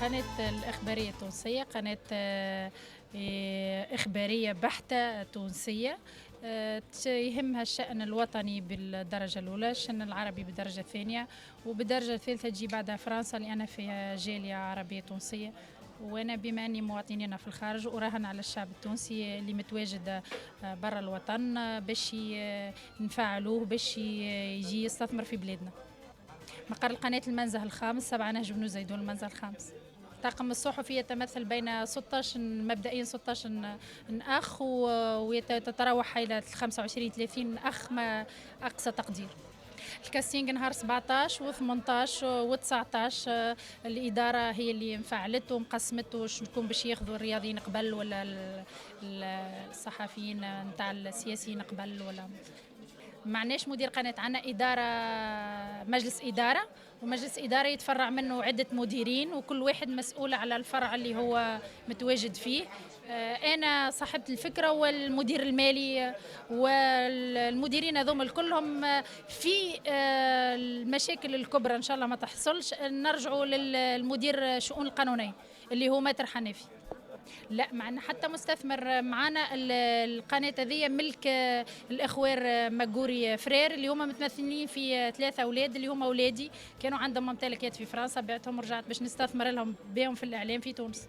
القناة الإخبارية التونسية قناة إخبارية بحتة تونسية. يهمها الشأن الوطني بالدرجة الأولى، الشأن العربي بالدرجة الثانية، وبالدرجة الثالثة تجي بعدها فرنسا لأن فيها جالية عربية تونسية. وأنا بما أني مواطنين في الخارج أراهن على الشعب التونسي اللي متواجد برا الوطن باش نفعلوه باش يجي يستثمر في بلادنا. مقر القناة المنزه الخامس 7 نهج بن زيدون المنزه الخامس. الطاقم الصحفي يتمثل بين 16 مبدئيا 16 أخ ويتراوح إلى 25 30 أخ ما أقصى تقدير. الكاستينغ نهار 17 و18 و19. الإدارة هي اللي انفعلت ومقسمت شكون باش ياخذوا الرياضيين قبل ولا الصحفيين نتاع السياسيين قبل ولا. معناش مدير قناة، عنا إدارة مجلس إدارة، ومجلس إدارة يتفرع منه عدة مديرين وكل واحد مسؤول على الفرع اللي هو متواجد فيه. أنا صاحبة الفكرة والمدير المالي والمديرين هذوم كلهم في المشاكل الكبرى إن شاء الله ما تحصلش نرجعوا للمدير الشؤون القانونية اللي هو ماتر حنفي. لا معنا حتى مستثمر معنا. القناة هذه ملك الإخوار ماجوري فرير اللي هما متمثلين في 3 أولاد اللي هما أولادي كانوا عندهم ممتلكات في فرنسا، بعتهم ورجعت باش نستثمر لهم بهم في الإعلام في تونس.